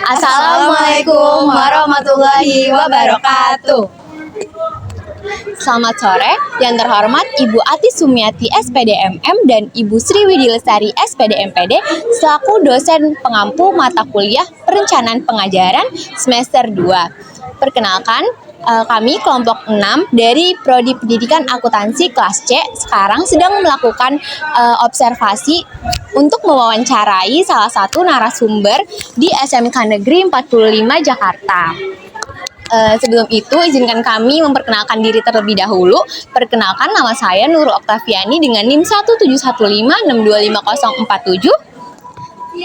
Assalamualaikum warahmatullahi wabarakatuh. Selamat sore, yang terhormat Ibu Ati Sumiati SPDMM dan Ibu Sri Widi Lestari SPDMPD selaku dosen pengampu mata kuliah Perencanaan Pengajaran semester 2. Perkenalkan, kami kelompok 6 dari Prodi Pendidikan Akuntansi kelas C sekarang sedang melakukan observasi untuk mewawancarai salah satu narasumber di SMK Negeri 45 Jakarta. Sebelum itu, izinkan kami memperkenalkan diri terlebih dahulu. Perkenalkan, nama saya Nurul Oktaviani dengan NIM 17156255047.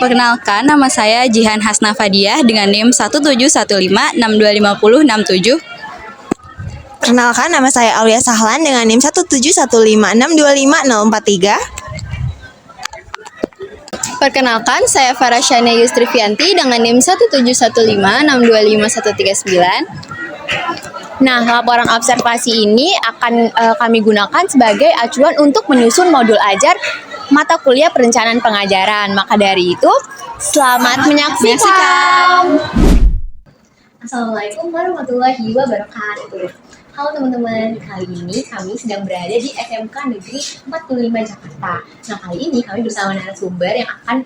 Perkenalkan, nama saya Jihan Hasna Fadiah dengan NIM 17156255067. Perkenalkan, nama saya Aulia Sahlan dengan NIM 17156255043. Perkenalkan, saya Farah Shania Yustrifianti dengan NIM 17156256139. Nah, laporan observasi ini akan kami gunakan sebagai acuan untuk menyusun modul ajar mata kuliah perencanaan pengajaran. Maka dari itu, selamat menyaksikan. Assalamualaikum warahmatullahi wabarakatuh. Halo teman-teman, kali ini kami sedang berada di SMK Negeri 45 Jakarta. Nah, kali ini kami bersama narasumber yang akan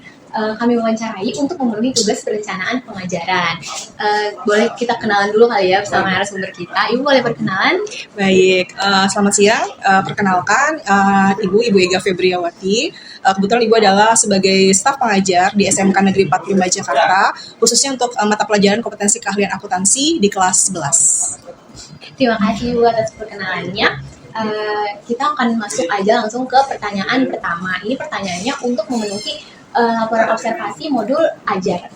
kami wawancarai untuk memenuhi tugas perencanaan pengajaran. Boleh kita kenalan dulu kali ya bersama narasumber kita. Ibu boleh perkenalan? Baik, selamat siang. Perkenalkan, Ibu Ega Febriawati. Kebetulan Ibu adalah sebagai staf pengajar di SMK Negeri 45 Jakarta, khususnya untuk mata pelajaran kompetensi keahlian akuntansi di kelas 11. Terima kasih Bu atas perkenalannya. Kita akan masuk aja langsung ke pertanyaan pertama. Ini pertanyaannya untuk memenuhi laporan observasi modul ajar.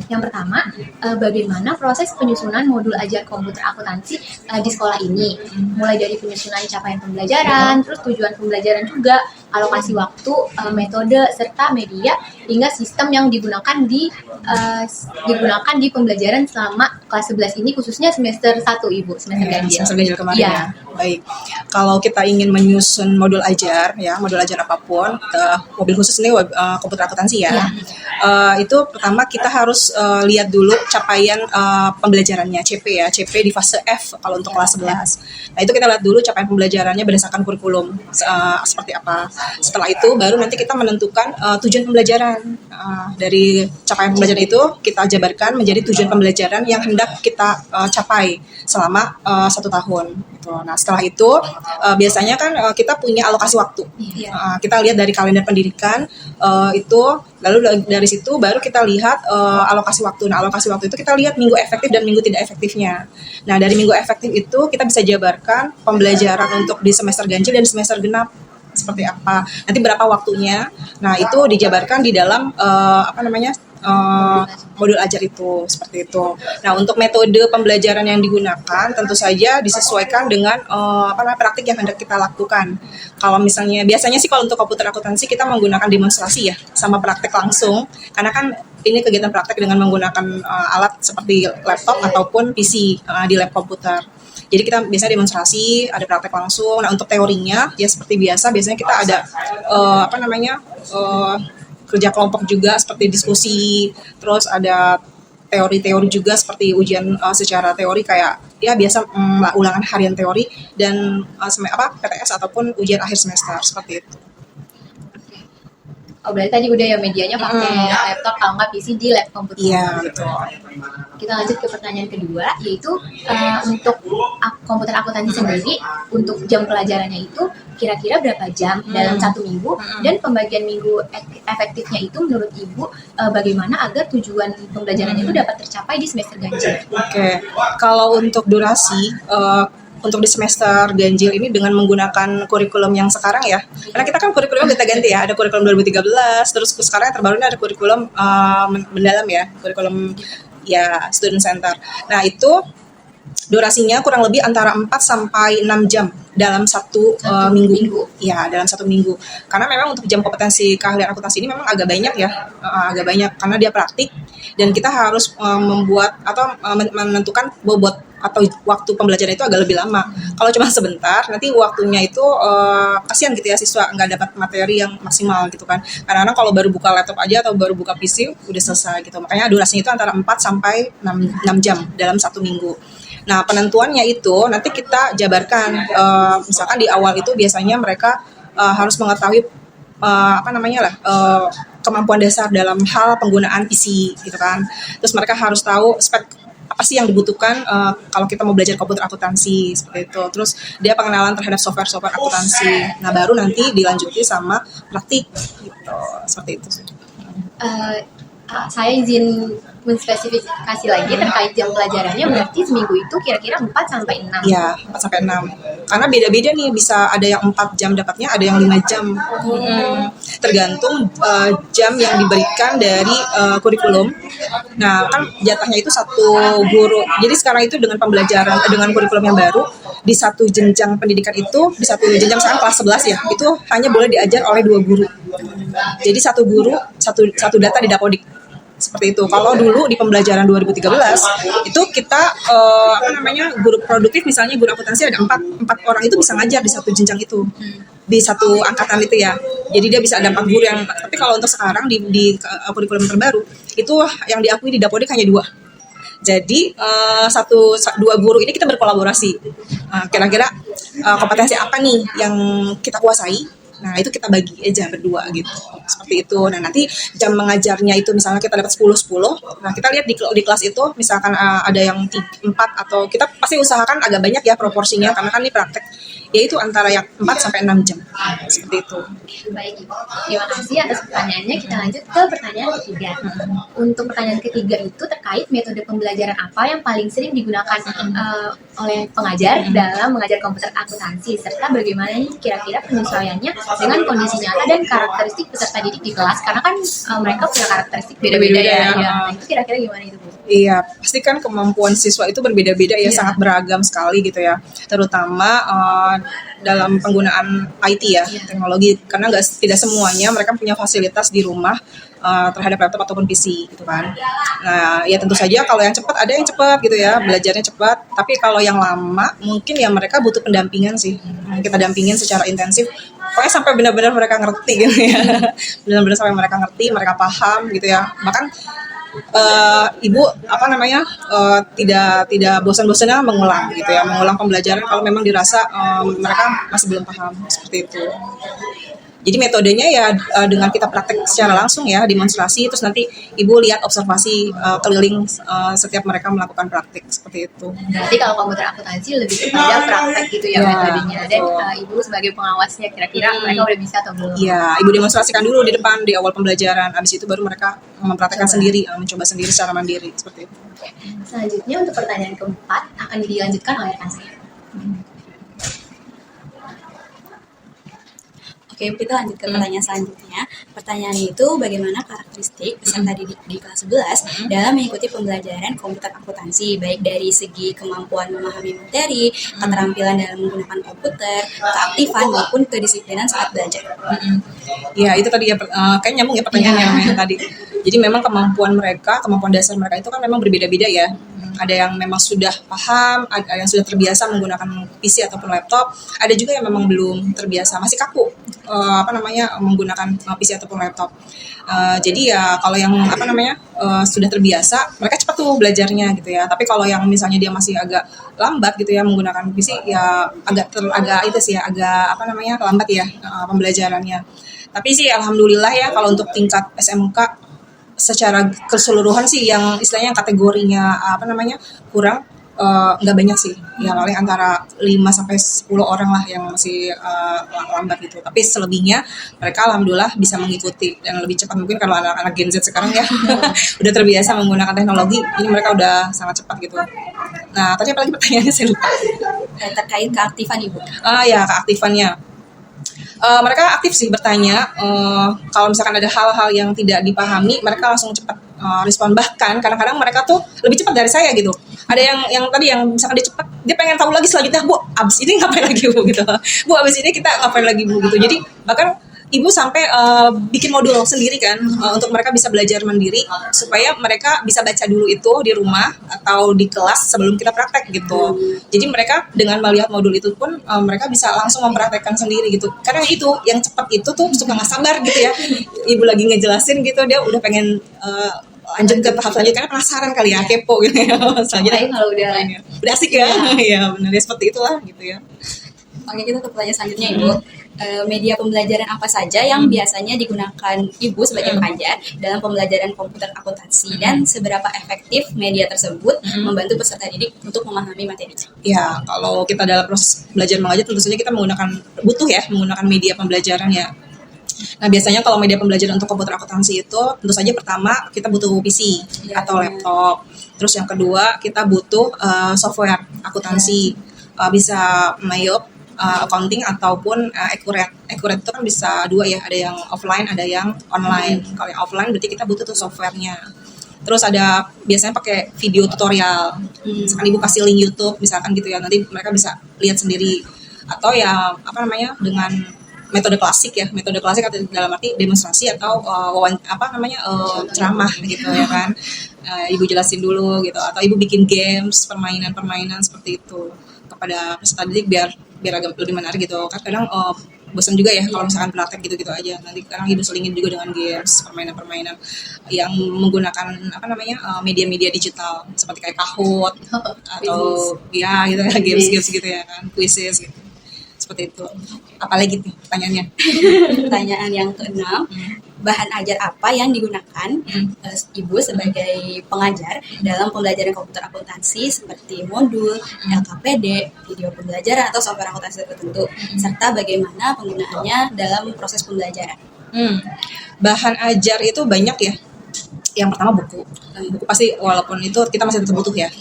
Yang pertama, bagaimana proses penyusunan modul ajar komputer akuntansi di sekolah ini? Mulai dari penyusunan capaian pembelajaran, terus tujuan pembelajaran juga, alokasi waktu, metode, serta media, hingga sistem yang digunakan di pembelajaran selama kelas 11 ini, khususnya semester 1, Ibu, semester ganjil. Semester ganjil kemarin ya. Baik, kalau kita ingin menyusun modul ajar, modul ajar apapun, mobil khusus ini komputer akuntansi itu pertama kita harus lihat dulu capaian pembelajarannya, CP di fase F kalau untuk kelas 11. Nah, itu kita lihat dulu capaian pembelajarannya berdasarkan kurikulum seperti apa. Setelah itu baru nanti kita menentukan tujuan pembelajaran. Dari capaian pembelajaran itu kita jabarkan menjadi tujuan pembelajaran yang hendak kita capai selama 1 tahun. Nah, setelah itu biasanya kan kita punya alokasi waktu. Kita lihat dari kalender pendidikan itu, lalu dari situ baru kita lihat alokasi waktu. Nah, alokasi waktu itu kita lihat minggu efektif dan minggu tidak efektifnya. Nah, dari minggu efektif itu kita bisa jabarkan pembelajaran untuk di semester ganjil dan semester genap seperti apa. Nanti berapa waktunya. Nah, itu dijabarkan di dalam modul ajar itu, seperti itu. Nah, untuk metode pembelajaran yang digunakan tentu saja disesuaikan dengan praktik yang hendak kita lakukan. Kalau misalnya biasanya sih kalau untuk komputer akuntansi kita menggunakan demonstrasi sama praktik langsung, karena kan ini kegiatan praktik dengan menggunakan alat seperti laptop ataupun PC di lab komputer. Jadi kita biasanya demonstrasi, ada praktek langsung. Nah, untuk teorinya ya seperti biasanya kita ada kerja kelompok juga seperti diskusi, terus ada teori-teori juga seperti ujian secara teori kayak biasa ulangan harian teori dan PTS ataupun ujian akhir semester seperti itu. Oh, berarti tadi udah ya medianya pakai laptop kalau nggak PC di lab komputer. Iya, betul. Kita lanjut ke pertanyaan kedua, yaitu untuk komputer akuntansi sendiri, untuk jam pelajarannya itu kira-kira berapa jam dalam 1 minggu, dan pembagian minggu efektifnya itu menurut Ibu bagaimana agar tujuan pembelajarannya itu dapat tercapai di semester ganjil? Oke, kalau untuk durasi, untuk di semester ganjil ini dengan menggunakan kurikulum yang sekarang karena kita kan kurikulum kita ganti ada kurikulum 2013, terus sekarang yang terbaru ini ada kurikulum mendalam kurikulum student center. Nah, itu Durasinya kurang lebih antara 4 sampai 6 jam dalam satu minggu. Ya, dalam satu minggu. Karena memang untuk jam kompetensi keahlian akuntansi ini memang agak banyak ya, agak banyak karena dia praktik dan kita harus membuat atau menentukan bobot atau waktu pembelajaran itu agak lebih lama. Kalau cuma sebentar, nanti waktunya itu kasihan gitu ya siswa nggak dapat materi yang maksimal gitu kan. Kadang-kadang kalau baru buka laptop aja atau baru buka PC udah selesai gitu. Makanya durasinya itu antara 4 sampai 6 jam dalam satu minggu. Nah, penentuannya itu nanti kita jabarkan. Misalkan di awal itu biasanya mereka harus mengetahui kemampuan dasar dalam hal penggunaan PC gitu kan. Terus mereka harus tahu spek apa sih yang dibutuhkan kalau kita mau belajar komputer akuntansi seperti itu. Terus dia pengenalan terhadap software akuntansi. Nah, baru nanti dilanjuti sama praktik gitu. Seperti itu sih. Saya izin menspesifikasi lagi terkait jam pelajarannya, berarti seminggu itu kira-kira 4 sampai 6. Iya, 4 sampai 6. Karena beda-beda nih, bisa ada yang 4 jam dapatnya, ada yang 5 jam. Tergantung jam yang diberikan dari kurikulum. Nah, kan jatahnya itu satu guru. Jadi sekarang itu dengan pembelajaran dengan kurikulum yang baru, di satu jenjang pendidikan itu, di satu jenjang sekarang kelas 11 ya, itu hanya boleh diajar oleh 2 guru. Jadi satu guru, satu data di Dapodik. Seperti itu. Kalau dulu di pembelajaran 2013 itu kita guru produktif misalnya guru akuntansi ada 4 orang itu bisa ngajar di satu jenjang itu. Di satu angkatan itu ya. Jadi dia bisa ada 4 guru yang, tapi kalau untuk sekarang di kurikulum terbaru itu yang diakui di Dapodik hanya 2. Jadi 2 guru ini kita berkolaborasi. Kira-kira kompetensi apa nih yang kita kuasai? Nah, itu kita bagi aja berdua gitu. Seperti itu. Nah, nanti jam mengajarnya itu misalnya kita dapat 10. Nah, kita lihat di kelas itu misalkan ada yang 4 atau kita pasti usahakan agak banyak ya proporsinya karena kan ini praktek. Yaitu antara yang 4 sampai 6 jam. Seperti itu. Baik, Ibu. Terima kasih atas pertanyaannya. Kita lanjut ke pertanyaan ketiga. Untuk pertanyaan ketiga itu terkait metode pembelajaran apa yang paling sering digunakan oleh pengajar dalam mengajar komputer akuntansi, serta bagaimana nih kira-kira penyesuaiannya dengan kondisi nyata dan karakteristik peserta didik di kelas, karena kan mereka punya karakteristik beda-beda ya. Nah, itu kira-kira gimana itu, Bu? Iya, pasti kan kemampuan siswa itu berbeda-beda ya, sangat beragam sekali gitu ya. Terutama dalam penggunaan IT ya, teknologi, karena tidak semuanya mereka punya fasilitas di rumah terhadap laptop ataupun PC gitu kan. Nah, ya tentu saja kalau yang cepat ada yang cepat gitu ya, belajarnya cepat. Tapi kalau yang lama mungkin ya mereka butuh pendampingan sih. Kita dampingin secara intensif. Pokoknya sampai benar-benar mereka ngerti gitu ya. Benar-benar sampai mereka ngerti, mereka paham gitu ya. Bahkan ibu tidak bosan-bosannya mengulang gitu ya, mengulang pembelajaran kalau memang dirasa mereka masih belum paham seperti itu. Jadi metodenya ya dengan kita praktek secara langsung ya, demonstrasi, terus nanti ibu lihat observasi keliling setiap mereka melakukan praktek seperti itu. Berarti kalau komputer akuntansi lebih kepada praktek gitu ya, metodenya. Dan ibu sebagai pengawasnya kira-kira mereka udah bisa atau belum? Iya, ibu demonstrasikan dulu di depan di awal pembelajaran. Habis itu baru mereka mempraktekkan sendiri, mencoba sendiri secara mandiri seperti itu. Selanjutnya untuk pertanyaan keempat akan dilanjutkan oleh rekan saya. Oke, kita lanjut ke pertanyaan selanjutnya. Pertanyaan itu bagaimana karakteristik peserta didik di kelas 11 dalam mengikuti pembelajaran komputer akuntansi, baik dari segi kemampuan memahami materi, keterampilan dalam menggunakan komputer, keaktifan maupun kedisiplinan saat belajar. Ya, itu tadi ya, kayak nyambung ya pertanyaannya yang tadi. Jadi memang kemampuan dasar mereka itu kan memang berbeda-beda ya. Ada yang memang sudah paham, ada yang sudah terbiasa menggunakan PC ataupun laptop, ada juga yang memang belum terbiasa, masih kaku menggunakan PC ataupun laptop. Jadi ya kalau yang sudah terbiasa, mereka cepat tuh belajarnya gitu ya. Tapi kalau yang misalnya dia masih agak lambat gitu ya menggunakan PC, ya agak lambat ya pembelajarannya. Tapi sih alhamdulillah ya kalau untuk tingkat SMK secara keseluruhan sih yang istilahnya kategorinya kurang nggak banyak sih, yang paling antara 5 sampai 10 orang lah yang masih lambat gitu. Tapi selebihnya mereka alhamdulillah bisa mengikuti dan lebih cepat. Mungkin kalau anak-anak Gen Z sekarang ya udah terbiasa menggunakan teknologi, ini mereka udah sangat cepat gitu. Nah, tadi apa lagi pertanyaannya saya lupa. Terkait keaktifan Ibu. Ya keaktifannya. Mereka aktif sih bertanya. Kalau misalkan ada hal-hal yang tidak dipahami, mereka langsung cepat respon. Bahkan kadang-kadang mereka tuh lebih cepat dari saya gitu. Ada yang tadi yang misalkan dia cepat, dia pengen tahu lagi selanjutnya, Bu, abis ini ngapain lagi Bu gitu. Bu, abis ini kita ngapain lagi Bu gitu. Jadi bahkan ibu sampai bikin modul sendiri kan untuk mereka bisa belajar mandiri supaya mereka bisa baca dulu itu di rumah atau di kelas sebelum kita praktek gitu. Jadi mereka dengan melihat modul itu pun mereka bisa langsung mempraktekkan sendiri gitu. Karena itu yang cepat itu tuh suka nggak sabar gitu ya. Ibu lagi ngejelasin gitu, dia udah pengen lanjut ke tahap selanjutnya karena penasaran kali ya, kepo gitu ya. Selanjutnya Kalau udah asik ya. Iya benar ya, seperti itulah gitu ya. Oke, kita ke pertanyaan selanjutnya, Ibu. Media pembelajaran apa saja yang biasanya digunakan Ibu sebagai pengajar dalam pembelajaran komputer akuntansi dan seberapa efektif media tersebut membantu peserta didik untuk memahami materi? Ya, kalau kita dalam proses belajar mengajar tentu saja kita menggunakan media pembelajaran ya. Nah, biasanya kalau media pembelajaran untuk komputer akuntansi itu tentu saja pertama kita butuh PC atau laptop. Terus yang kedua kita butuh software akuntansi. Bisa Mayop, accounting ataupun Accurate. Accurate itu kan bisa dua ya, ada yang offline, ada yang online. Kalau yang offline berarti kita butuh tuh softwarenya. Terus ada biasanya pakai video tutorial. Misalkan ibu kasih link YouTube misalkan gitu ya, nanti mereka bisa lihat sendiri. Atau ya dengan metode klasik ya, metode klasik atau dalam arti demonstrasi atau ceramah gitu ya kan. Ibu jelasin dulu gitu, atau ibu bikin games, permainan seperti itu kepada peserta didik biar agak lebih menarik gitu kan. Kadang bosan juga ya kalau misalkan praktek gitu-gitu aja. Nanti kadang ibu selingin juga dengan games, permainan yang menggunakan media-media digital seperti kayak Kahoot atau ya gitu ya, games gitu ya kan, quizzes gitu. Seperti itu. Apalagi nih pertanyaannya? Pertanyaan yang keenam, bahan ajar apa yang digunakan Ibu sebagai pengajar dalam pembelajaran komputer akuntansi seperti modul, LKPD, video pembelajaran atau software akuntansi tertentu, serta bagaimana penggunaannya dalam proses pembelajaran? Bahan ajar itu banyak ya. Yang pertama buku pasti, walaupun itu kita masih tetap butuh ya.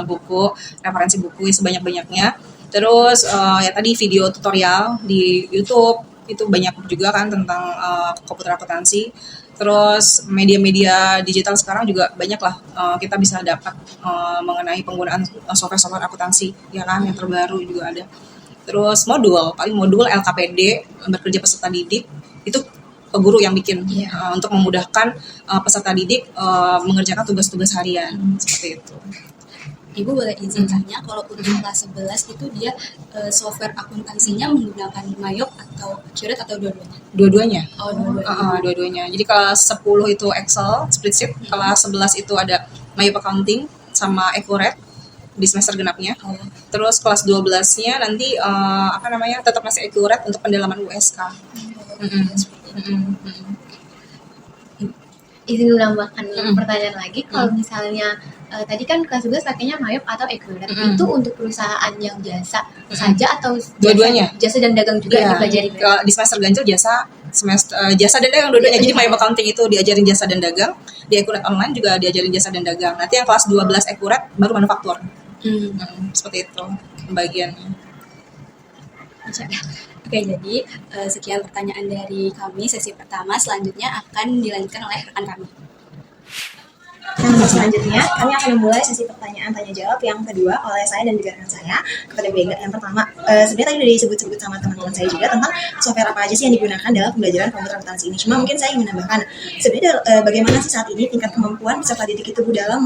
Buku, referensi buku sebanyak-banyaknya. Terus ya tadi video tutorial di YouTube itu banyak juga kan tentang komputer akuntansi. Terus media-media digital sekarang juga banyak lah, kita bisa dapat mengenai penggunaan software akuntansi ya kan, yang terbaru juga ada. Terus paling modul LKPD, bekerja peserta didik, itu guru yang bikin untuk memudahkan peserta didik mengerjakan tugas-tugas harian seperti itu. Ibu boleh izin tanya, kalau untuk kelas 11 itu dia software akuntansinya menggunakan Mayop atau Accurate atau dua-duanya? Dua-duanya. Oh, Dua-duanya. Jadi kelas 10 itu Excel, spreadsheet, kelas 11 itu ada Mayop Accounting sama Accurate di semester genapnya. Terus kelas 12-nya nanti tetap masih Accurate untuk pendalaman USK. Izin menambahkan pertanyaan lagi, kalau misalnya tadi kan kelas 11 pakainya Mayop atau Accurate, itu untuk perusahaan yang jasa saja atau dua-duanya? Jasa dan dagang juga dipelajari? Di semester ganjil jasa dan dagang dua-duanya. Jadi Mayop Accounting itu diajarin jasa dan dagang, di Accurate Online juga diajarin jasa dan dagang. Nanti yang kelas 12 Accurate baru manufaktur. Seperti itu pembagiannya. Oke, jadi sekian pertanyaan dari kami sesi pertama. Selanjutnya akan dilanjutkan oleh rekan kami. Nah, selanjutnya kami akan memulai sesi pertanyaan tanya jawab yang kedua oleh saya dan juga rekan saya kepada Bega. Yang pertama, sebenarnya tadi sudah disebut-sebut sama teman-teman saya juga tentang software apa aja sih yang digunakan dalam pembelajaran komputer akuntansi ini. Cuma mungkin saya ingin menambahkan, sebenarnya bagaimana sih saat ini tingkat kemampuan peserta didik itu dalam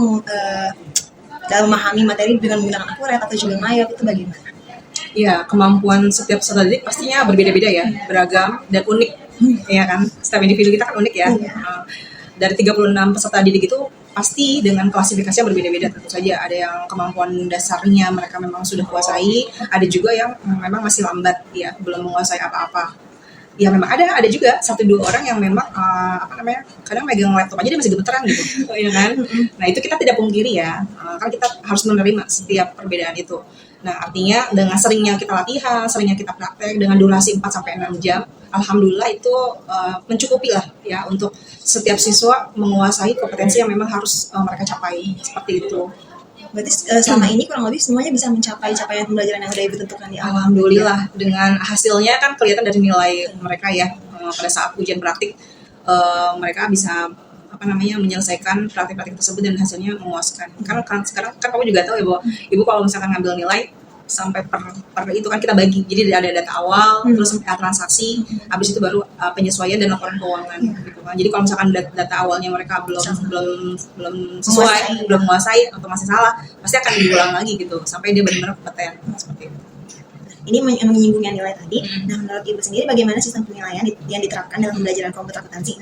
memahami materi dengan menggunakan Accurate atau juga Mayop itu bagaimana? Ya, kemampuan setiap peserta didik pastinya berbeda-beda ya, beragam dan unik, ya kan? Setiap individu kita kan unik ya. Dari 36 peserta didik itu pasti dengan klasifikasinya berbeda-beda tentu saja. Ada yang kemampuan dasarnya mereka memang sudah kuasai, ada juga yang memang masih lambat ya, belum menguasai apa-apa. Ya memang ada juga 1-2 orang yang memang kadang megang laptop aja dia masih gemeteran gitu, ya kan? Nah itu kita tidak pungkiri ya, kan kita harus menerima setiap perbedaan itu. Nah artinya dengan seringnya kita latihan, seringnya kita praktek dengan durasi 4-6 jam, alhamdulillah itu mencukupi lah ya untuk setiap siswa menguasai kompetensi yang memang harus mereka capai, seperti itu. Berarti selama ini kurang lebih semuanya bisa mencapai capaian pembelajaran yang udah Ibu tentukan di awal. Alhamdulillah dengan hasilnya kan kelihatan dari nilai mereka ya. Pada saat ujian praktik mereka bisa menyelesaikan praktik-praktik tersebut dan hasilnya memuaskan. Karena sekarang kan kamu juga tahu ya bahwa Ibu kalau misalkan ngambil nilai sampai per itu kan kita bagi. Jadi ada data awal, terus transaksi, habis itu baru penyesuaian dan laporan keuangan gitu kan. Jadi kalau misalkan data awalnya mereka belum sesuai, belum menguasai atau masih salah, pasti akan diulang lagi gitu sampai dia benar-benar kompeten seperti itu. Ini menyinggung yang nilai tadi. Nah, menurut Ibu sendiri bagaimana sistem penilaian yang diterapkan dalam pembelajaran komputer akuntansi?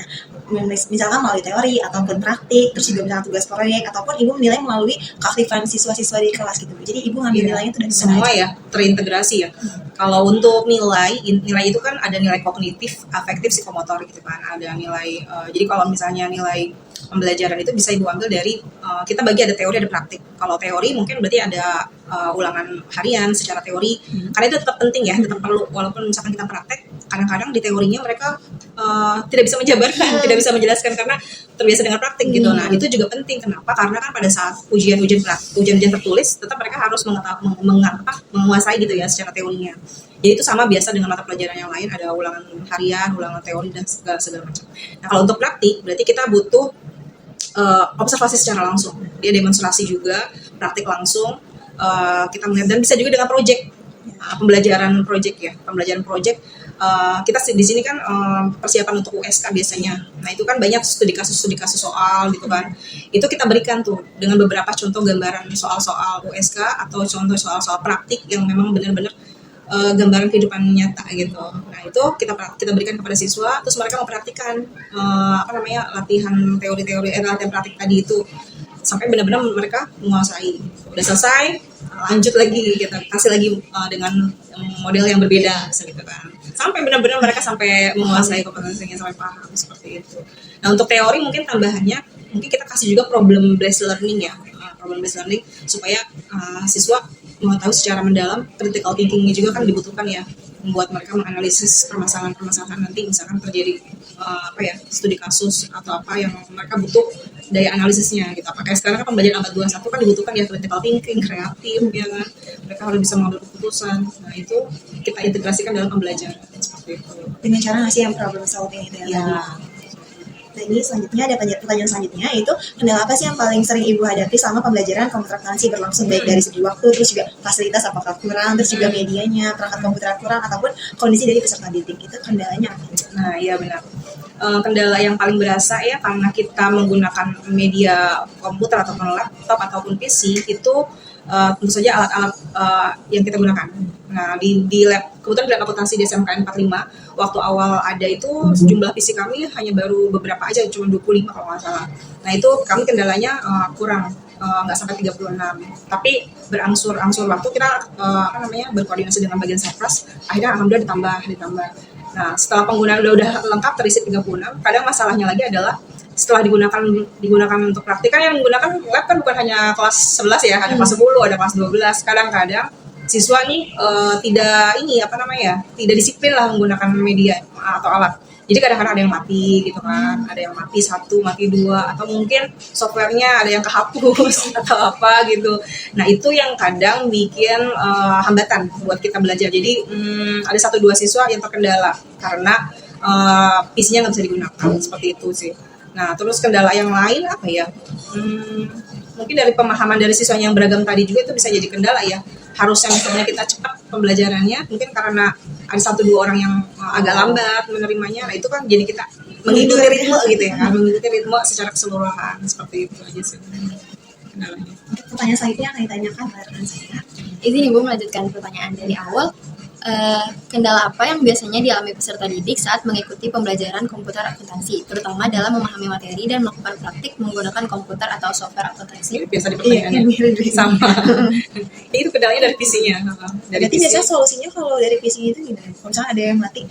Nah, misalkan melalui teori ataupun praktik, terus juga misalkan tugas proyek, ataupun Ibu menilai melalui keaktifan siswa-siswa di kelas gitu. Jadi Ibu ngambil nilainya itu dari mana semua aja? Ya, terintegrasi ya. Kalau untuk nilai itu kan ada nilai kognitif, afektif, psikomotor gitu kan. Ada nilai, jadi kalau misalnya nilai pembelajaran itu bisa Ibu ambil dari, kita bagi ada teori, ada praktik. Kalau teori mungkin berarti ada ulangan harian secara teori, karena itu tetap penting ya, tetap perlu. Walaupun misalkan kita praktek, kadang-kadang di teorinya mereka tidak bisa menjabarkan, tidak bisa menjelaskan karena terbiasa dengan praktik gitu. Nah, itu juga penting. Kenapa? Karena kan pada saat ujian tertulis, tetap mereka harus menguasai gitu ya secara teorinya. Jadi itu sama biasa dengan mata pelajaran yang lain, ada ulangan harian, ulangan teori dan segala macam. Nah, kalau untuk praktik berarti kita butuh observasi secara langsung. Dia demonstrasi juga, praktik langsung, kita melihat, dan bisa juga dengan project, pembelajaran project. Kita di sini kan persiapan untuk USK biasanya. Nah, itu kan banyak studi kasus soal gitu kan. Itu kita berikan tuh dengan beberapa contoh gambaran soal-soal USK atau contoh soal-soal praktik yang memang benar-benar gambaran kehidupan nyata gitu. Nah, itu kita berikan kepada siswa, terus mereka mempraktikkan latihan latihan praktik tadi itu sampai benar-benar mereka menguasai. Udah selesai, lanjut lagi kita kasih lagi dengan model yang berbeda gitu kan. Sampai benar-benar mereka sampai menguasai kompetensinya, sampai paham seperti itu. Nah, untuk teori mungkin tambahannya mungkin kita kasih juga problem based learning ya. Problem based learning supaya siswa mengetahui secara mendalam. Critical thinkingnya juga kan dibutuhkan ya, membuat mereka menganalisis permasalahan nanti misalkan terjadi studi kasus atau apa yang mereka butuh daya analisisnya gitu. Apakah sekarang kan pembelajaran abad 21 kan dibutuhkan ya critical thinking, kreatif ya kan, mereka harus bisa mengambil keputusan. Nah, itu kita integrasikan dalam pembelajaran seperti itu Dengan cara ngasih yang problem solving itu ya. Nah, ini selanjutnya ada pertanyaan selanjutnya, yaitu kendala apa sih yang paling sering Ibu hadapi selama pembelajaran komputer akuntansi berlangsung, baik dari segi waktu, terus juga fasilitas apakah kurang, terus juga medianya, perangkat komputer kurang, ataupun kondisi dari peserta didik, itu kendalanya apa? Nah, iya benar. Kendala yang paling berasa ya karena kita menggunakan media komputer ataupun laptop ataupun PC itu tentu saja alat-alat yang kita gunakan. Nah, di lab, kebetulan di lab akuntansi di SMKN 45, waktu awal ada itu jumlah PC kami hanya baru beberapa aja, cuma 25 kalau nggak salah. Nah, itu kami kendalanya kurang, nggak sampai 36. Tapi berangsur-angsur waktu kita berkoordinasi dengan bagian Serpras, akhirnya alhamdulillah ditambah. Nah, setelah penggunaan udah lengkap terisi 36, kadang masalahnya lagi adalah setelah digunakan untuk praktik, kan yang menggunakan lab kan bukan hanya kelas 11 ya, ada kelas 10, ada kelas 12. Kadang-kadang siswa nih tidak disiplin lah menggunakan media atau alat. Jadi kadang-kadang ada yang mati gitu kan, ada yang mati 1, mati 2, atau mungkin softwarenya ada yang kehapus atau apa gitu. Nah, itu yang kadang bikin hambatan buat kita belajar. Jadi ada 1-2 siswa yang terkendala karena PC-nya nggak bisa digunakan, seperti itu sih. Nah, terus kendala yang lain apa ya? Mungkin dari pemahaman dari siswanya yang beragam tadi juga itu bisa jadi kendala ya. Harusnya misalnya kita cepat pembelajarannya, mungkin karena ada 1-2 orang yang agak lambat menerimanya. Nah, itu kan jadi kita mengikuti ritme gitu ya, mengikuti ritme secara keseluruhan, seperti itu aja sih kendalanya. Pertanyaan selanjutnya akan ditanyakan pada rekan saya. Izin Ibu melanjutkan pertanyaan dari awal. Kendala apa yang biasanya dialami peserta didik saat mengikuti pembelajaran komputer akuntansi, terutama dalam memahami materi dan melakukan praktik menggunakan komputer atau software akuntansi? Biasa di pertanyaannya sama. Itu kendalanya dari PC-nya. Berarti biasanya solusinya kalau dari PC itu gimana? Kalau misalnya ada yang mati?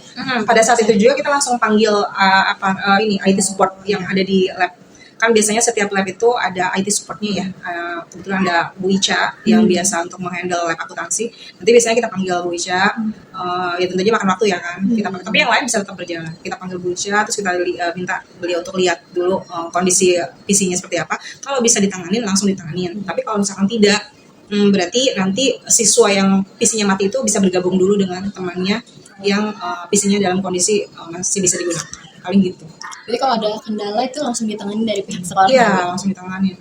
Pada saat itu juga kita langsung panggil IT support yang ada di lab. kan biasanya setiap lab itu ada IT supportnya ya. Kebetulan ada Bu Ica yang biasa untuk menghandle lab akuntansi. Nanti biasanya kita panggil Bu Ica, ya tentunya makan waktu ya kan. Tapi yang lain bisa tetap berjalan. Kita panggil Bu Ica, terus kita minta beliau untuk lihat dulu kondisi PC-nya seperti apa. Kalau bisa ditanganin langsung ditanganin. Tapi kalau misalkan tidak, berarti nanti siswa yang PC-nya mati itu bisa bergabung dulu dengan temannya yang PC-nya dalam kondisi masih bisa digunakan. Paling gitu. Jadi kalau ada kendala itu langsung ditangani dari pihak sekolah. Iya, langsung ditanganin.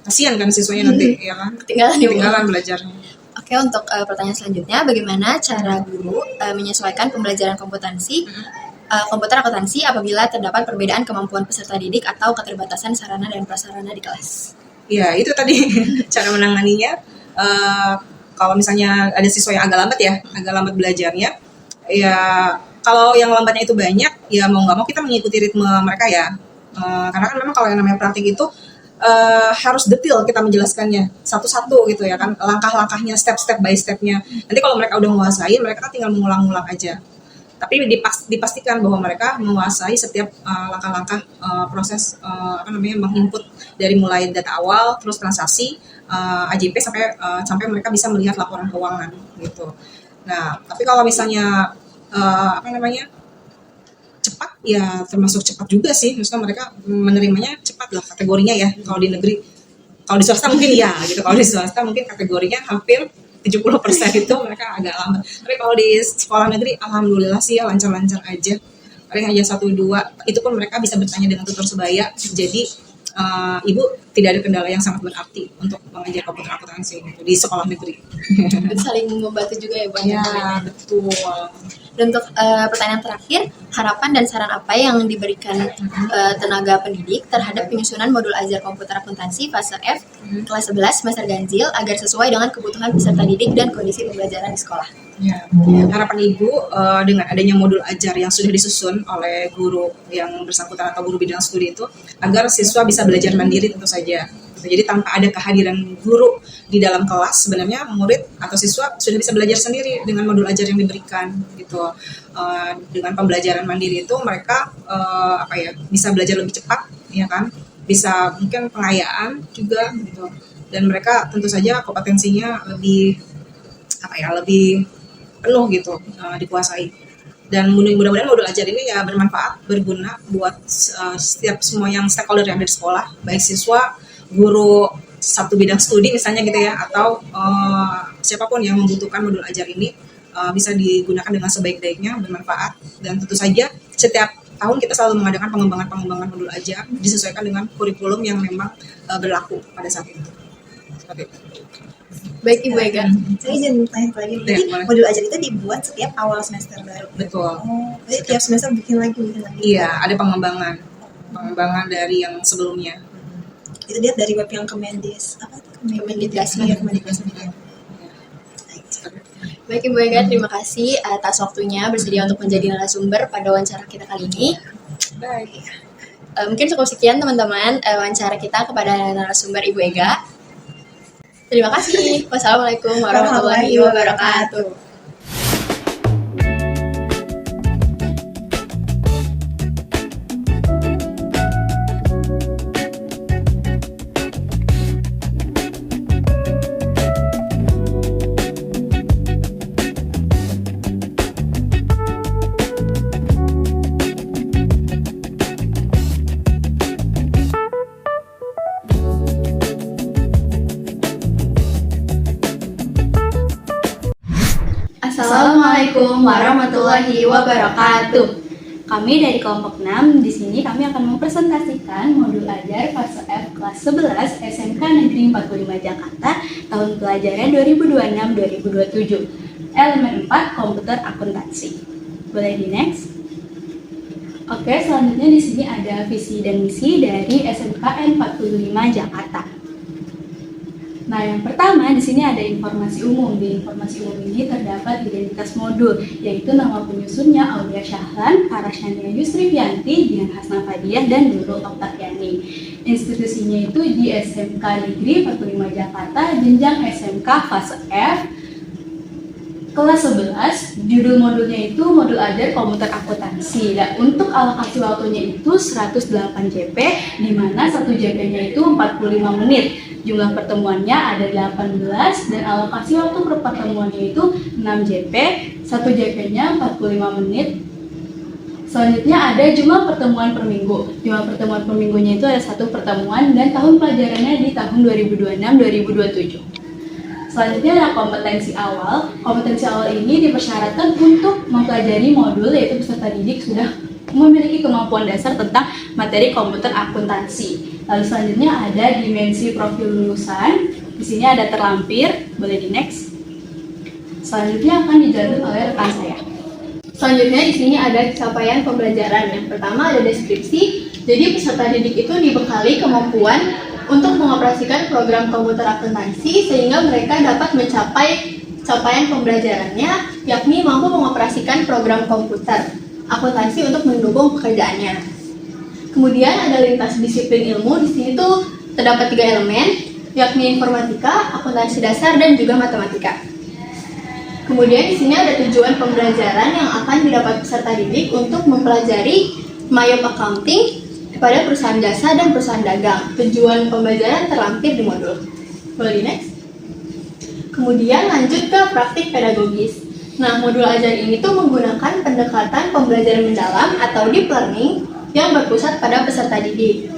Kasihan kan siswanya nanti, ya kan? Ketinggalan Belajarnya. Oke, untuk pertanyaan selanjutnya, bagaimana cara guru menyesuaikan pembelajaran komputer akuntansi apabila terdapat perbedaan kemampuan peserta didik atau keterbatasan sarana dan prasarana di kelas? Ya, itu tadi cara menanganinya. Kalau misalnya ada siswa yang agak lambat belajarnya, ya kalau yang lambatnya itu banyak, ya mau nggak mau kita mengikuti ritme mereka ya. Karena kan memang kalau yang namanya praktik itu harus detail kita menjelaskannya satu-satu gitu ya kan, langkah-langkahnya, step by stepnya. Nanti kalau mereka udah menguasai, mereka kan tinggal mengulang-ulang aja. Tapi dipastikan bahwa mereka menguasai setiap langkah-langkah proses menginput dari mulai data awal, terus transaksi, AJP sampai mereka bisa melihat laporan keuangan gitu. Nah, tapi kalau misalnya cepat, ya termasuk cepat juga sih. Maksudnya mereka menerimanya cepat lah kategorinya ya. Kalau di negeri, kalau di swasta mungkin ya gitu. Kalau di swasta mungkin kategorinya hampir 70% itu mereka agak lambat. Tapi kalau di sekolah negeri, alhamdulillah sih ya lancar-lancar aja. Paling aja 1-2, itu pun mereka bisa bertanya dengan tutor sebaya. Jadi ibu tidak ada kendala yang sangat berarti untuk mengajar komputer akuntansi di sekolah negeri. Saling membantu juga ya, Bu. Ya, betul. Dan untuk pertanyaan terakhir, harapan dan saran apa yang diberikan tenaga pendidik terhadap penyusunan modul ajar komputer akuntansi fase F kelas 11 semester ganjil agar sesuai dengan kebutuhan peserta didik dan kondisi pembelajaran di sekolah? Ya, harapan Ibu dengan adanya modul ajar yang sudah disusun oleh guru yang bersangkutan atau guru bidang studi itu agar siswa bisa belajar mandiri tentu saja. Jadi tanpa ada kehadiran guru di dalam kelas, sebenarnya murid atau siswa sudah bisa belajar sendiri dengan modul ajar yang diberikan gitu. Dengan pembelajaran mandiri itu mereka bisa belajar lebih cepat, ya kan? Bisa mungkin pengayaan juga gitu. Dan mereka tentu saja kompetensinya lebih penuh gitu, dikuasai. Dan mudah-mudahan modul ajar ini ya bermanfaat, berguna buat setiap semua yang stakeholder yang ada di sekolah, baik siswa, guru satu bidang studi misalnya gitu ya, atau siapapun yang membutuhkan modul ajar ini bisa digunakan dengan sebaik-baiknya, bermanfaat. Dan tentu saja setiap tahun kita selalu mengadakan pengembangan modul ajar disesuaikan dengan kurikulum yang memang berlaku pada saat itu. Seperti itu. Baik Ibu Ega. Saya izin tanya lagi. Jadi modul ajar itu dibuat setiap awal semester baru. Betul. Jadi tiap semester bikin lagi. Iya, ada pengembangan dari yang sebelumnya. Itu lihat dari web yang Kemendis Kemendikbud. Ya, Kemendikbud. Baik Ibu Ega, terima kasih atas waktunya bersedia untuk menjadi narasumber pada wawancara kita kali ini. Baik. Mungkin cukup sekian teman-teman wawancara kita kepada narasumber Ibu Ega. Terima kasih. Wassalamualaikum warahmatullahi wabarakatuh. Assalamualaikum warahmatullahi wabarakatuh. Kami dari kelompok 6 di sini kami akan mempresentasikan modul ajar fase F kelas 11 SMK Negeri 45 Jakarta tahun pelajaran 2026-2027. Elemen 4 komputer akuntansi. Boleh di next? Oke, selanjutnya di sini ada visi dan misi dari SMKN 45 Jakarta. Nah, yang pertama di sini ada informasi umum. Di informasi umum ini terdapat identitas modul, yaitu nama penyusunnya Aulia Syahlan, Arasyania Yusrifianti, Dian Hasna Fadiah, dan Nurul Oktaviani. Institusinya itu di SMK Negeri 45 Jakarta, jenjang SMK fase F, Kelas 11, judul modulnya itu modul ajar komputer akuntansi. Dan untuk alokasi waktunya itu 108 JP, di mana 1 JP-nya itu 45 menit. Jumlah pertemuannya ada 18 dan alokasi waktu per pertemuannya itu 6 JP, 1 JP-nya 45 menit. Selanjutnya ada jumlah pertemuan per minggu. Jumlah pertemuan per minggunya itu ada 1 pertemuan dan tahun pelajarannya di tahun 2026-2027. Selanjutnya ada kompetensi awal. Kompetensi awal ini dipersyaratkan untuk mempelajari modul yaitu peserta didik sudah memiliki kemampuan dasar tentang materi komputer akuntansi. Lalu selanjutnya ada dimensi profil lulusan. Di sini ada terlampir, boleh di next. Selanjutnya akan dijalani oleh rekan saya. Selanjutnya di sini ada capaian pembelajaran. Yang pertama ada deskripsi. Jadi peserta didik itu dibekali kemampuan untuk mengoperasikan program komputer akuntansi sehingga mereka dapat mencapai capaian pembelajarannya, yakni mampu mengoperasikan program komputer akuntansi untuk mendukung pekerjaannya. Kemudian ada lintas disiplin ilmu. Di sini tuh terdapat 3 elemen, yakni informatika, akuntansi dasar, dan juga matematika. Kemudian di sini ada tujuan pembelajaran yang akan didapat peserta didik untuk mempelajari Mayop Accounting pada perusahaan jasa dan perusahaan dagang. Tujuan pembelajaran terlampir di modul. Boleh di next. Kemudian lanjut ke praktik pedagogis. Nah, modul ajar ini tuh menggunakan pendekatan pembelajaran mendalam atau deep learning yang berpusat pada peserta didik.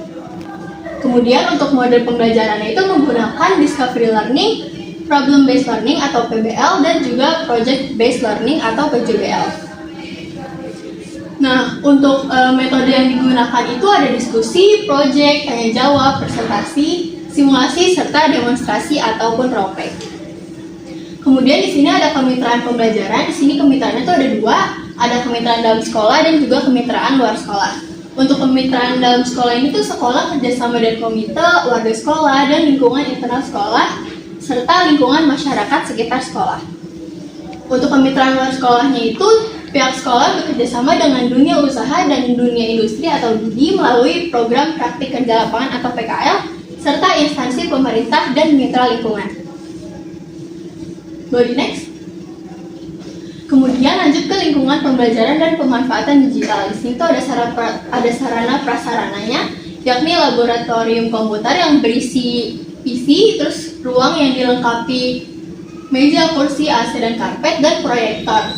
Kemudian untuk model pembelajarannya itu menggunakan discovery learning, problem based learning atau PBL, dan juga project based learning atau PJBL. Nah, untuk metode yang digunakan itu ada diskusi, project, tanya jawab, presentasi, simulasi, serta demonstrasi ataupun role play. Kemudian di sini ada kemitraan pembelajaran. Di sini kemitraannya itu ada 2, ada kemitraan dalam sekolah dan juga kemitraan luar sekolah. Untuk kemitraan dalam sekolah ini tuh sekolah kerjasama dengan komite, warga sekolah, dan lingkungan internal sekolah, serta lingkungan masyarakat sekitar sekolah. Untuk kemitraan luar sekolahnya itu pihak sekolah bekerjasama dengan dunia usaha dan dunia industri atau DUDI melalui program praktik kerja lapangan atau PKL, serta instansi pemerintah dan mitra lingkungan. Go di next. Kemudian lanjut ke lingkungan pembelajaran dan pemanfaatan digital. Di sini tuh ada sarana prasarananya, yakni laboratorium komputer yang berisi PC, terus ruang yang dilengkapi meja, kursi, AC, dan karpet, dan proyektor.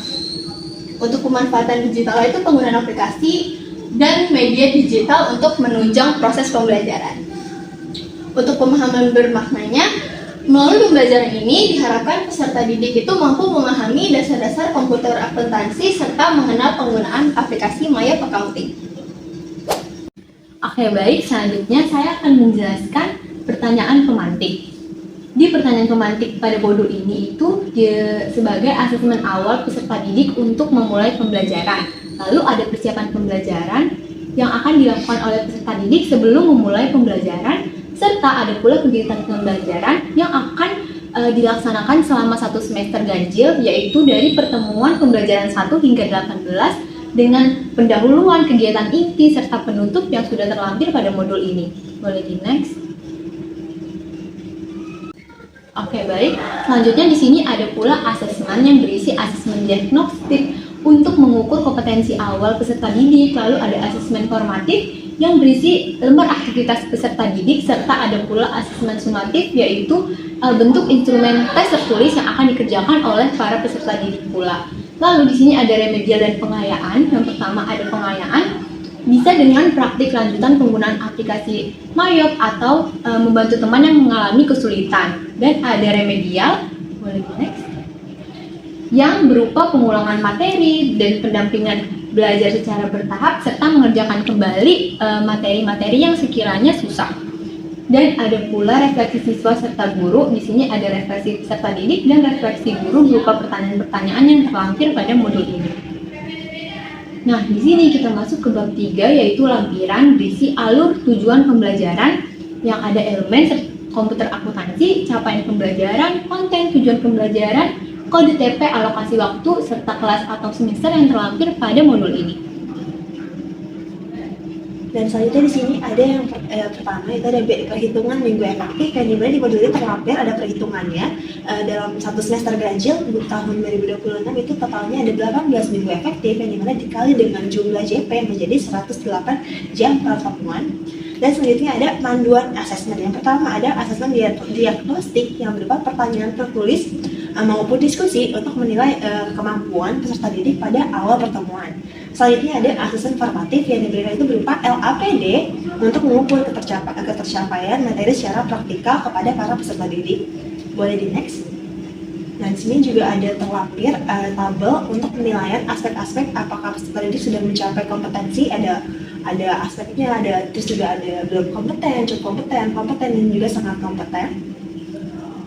Untuk pemanfaatan digital itu penggunaan aplikasi dan media digital untuk menunjang proses pembelajaran. Untuk pemahaman bermaknanya, melalui pembelajaran ini diharapkan peserta didik itu mampu memahami dasar-dasar komputer akuntansi serta mengenal penggunaan aplikasi Mayop Accounting. Oke, baik. Selanjutnya saya akan menjelaskan pertanyaan pemantik. Di pertanyaan pemantik pada modul ini itu sebagai asesmen awal peserta didik untuk memulai pembelajaran. Lalu ada persiapan pembelajaran yang akan dilakukan oleh peserta didik sebelum memulai pembelajaran, serta ada pula kegiatan pembelajaran yang akan dilaksanakan selama 1 semester ganjil, yaitu dari pertemuan pembelajaran 1 hingga 18 dengan pendahuluan kegiatan inti serta penutup yang sudah terlampir pada modul ini. Boleh di next. Oke, baik. Selanjutnya di sini ada pula asesmen yang berisi asesmen diagnostik untuk mengukur kompetensi awal peserta didik. Lalu ada asesmen formatif yang berisi lembar aktivitas peserta didik, serta ada pula asesmen sumatif, yaitu bentuk instrumen tes tertulis yang akan dikerjakan oleh para peserta didik pula. Lalu di sini ada remedial dan pengayaan. Yang pertama ada pengayaan, bisa dengan praktik lanjutan penggunaan aplikasi Mayop atau membantu teman yang mengalami kesulitan. Dan ada remedial, boleh di next, yang berupa pengulangan materi dan pendampingan belajar secara bertahap serta mengerjakan kembali materi-materi yang sekiranya susah. Dan ada pula refleksi siswa serta guru. Di sini ada refleksi peserta didik dan refleksi guru berupa pertanyaan-pertanyaan yang terlampir pada modul ini. Nah, di sini kita masuk ke bab 3, yaitu lampiran berisi alur tujuan pembelajaran yang ada elemen komputer akuntansi, capaian pembelajaran, konten tujuan pembelajaran, kode TP, alokasi waktu, serta kelas atau semester yang terlampir pada modul ini. Dan selanjutnya di sini ada yang pertama itu ada perhitungan minggu efektif yang dimana di modul ini terlampir ada perhitungannya dalam satu semester ganjil tahun 2026 itu totalnya ada 18 minggu efektif yang dimana dikali dengan jumlah JP menjadi 108 jam pertemuan. Dan selanjutnya ada panduan asesmen. Yang pertama ada asesmen diagnostik yang berupa pertanyaan tertulis maupun diskusi untuk menilai kemampuan peserta didik pada awal pertemuan. Selanjutnya ada asesmen formatif yang diberikan itu berupa LAPD untuk mengukur ketercapaian materi secara praktikal kepada para peserta didik. Boleh di next. Nah, di sini juga ada terlampir tabel untuk penilaian aspek-aspek apakah peserta didik sudah mencapai kompetensi, ada aspeknya, terus juga ada belum kompeten, cukup kompeten, dan juga sangat kompeten.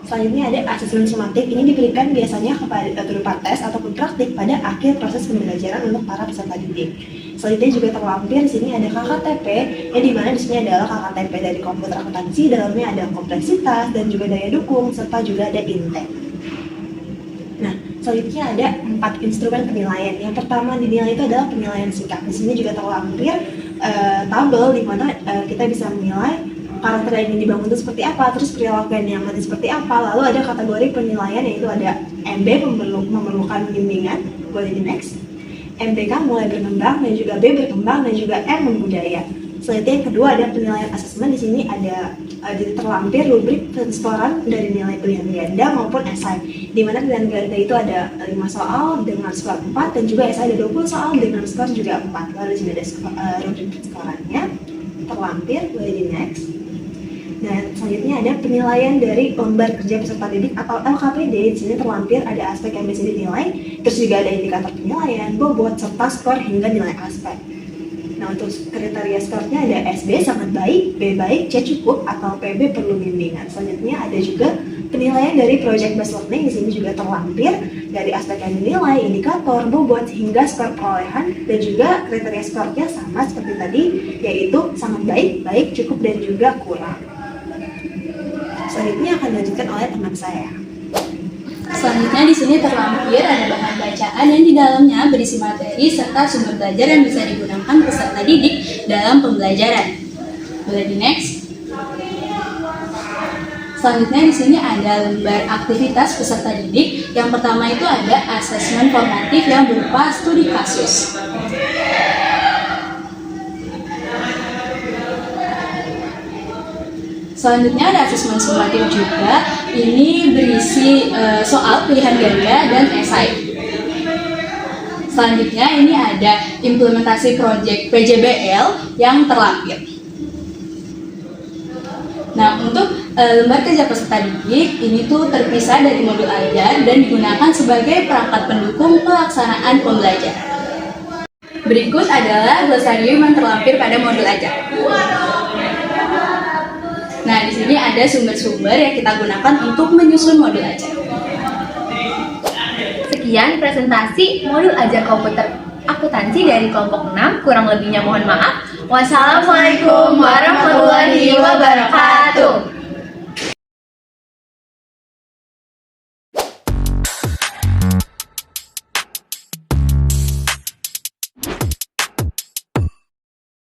Selanjutnya ada asesmen sumatif, ini diberikan biasanya kepada berupa tes ataupun praktik pada akhir proses pembelajaran untuk para peserta didik. Selanjutnya juga terlampir di sini ada KKTP, yang dimana di sini adalah KKTP dari komputer akuntansi, dalamnya ada kompleksitas dan juga daya dukung serta juga ada intek. Nah, selanjutnya ada 4 instrumen penilaian. Yang pertama dinilai itu adalah penilaian sikap. Di sini juga terlampir tabel di mana kita bisa menilai karakter yang ingin dibangun itu seperti apa, terus perilaku yang nanti seperti apa. Lalu ada kategori penilaian yaitu ada MB memerlukan bimbingan, boleh di next. MBK mulai berkembang dan juga B berkembang dan juga M membudaya. Selanjutnya yang kedua ada penilaian asesmen. Di sini ada terlampir rubrik penskloran dari nilai pilihan ganda maupun esai. Di mana pilihan ganda itu ada 5 soal dengan skor 4 dan juga esai ada 20 soal dengan skor juga 4. Lalu di sini ada rubrik pensklorannya terlampir, boleh di next. Dan selanjutnya ada penilaian dari lembar kerja peserta didik atau LKPD. Di sini terlampir ada aspek yang bisa dinilai, terus juga ada indikator penilaian, bobot, serta skor hingga nilai aspek. Nah, untuk kriteria skornya ada SB sangat baik, B baik, C cukup, atau PB perlu bimbingan. Selanjutnya ada juga penilaian dari project based learning. Di sini juga terlampir dari aspek yang dinilai, indikator, bobot, hingga skor perolehan, dan juga kriteria skornya sama seperti tadi, yaitu sangat baik, baik, cukup, dan juga kurang. Selanjutnya akan dilanjutkan oleh teman saya. Selanjutnya di sini terlampir ada bahan bacaan yang di dalamnya berisi materi serta sumber belajar yang bisa digunakan peserta didik dalam pembelajaran. Boleh di next. Selanjutnya di sini ada lembar aktivitas peserta didik. Yang pertama itu ada asesmen formatif yang berupa studi kasus. Selanjutnya ada asesmen sumatif juga, ini berisi soal pilihan ganda dan esai. Selanjutnya ini ada implementasi proyek PJBL yang terlampir. Nah, untuk lembar kerja peserta didik ini tuh terpisah dari modul ajar dan digunakan sebagai perangkat pendukung pelaksanaan pembelajaran. Berikut adalah glosarium yang terlampir pada modul ajar. Nah, di sini ada sumber-sumber yang kita gunakan untuk menyusun modul ajar. Sekian presentasi modul ajar komputer akuntansi dari kelompok 6. Kurang lebihnya mohon maaf. Wassalamualaikum warahmatullahi wabarakatuh.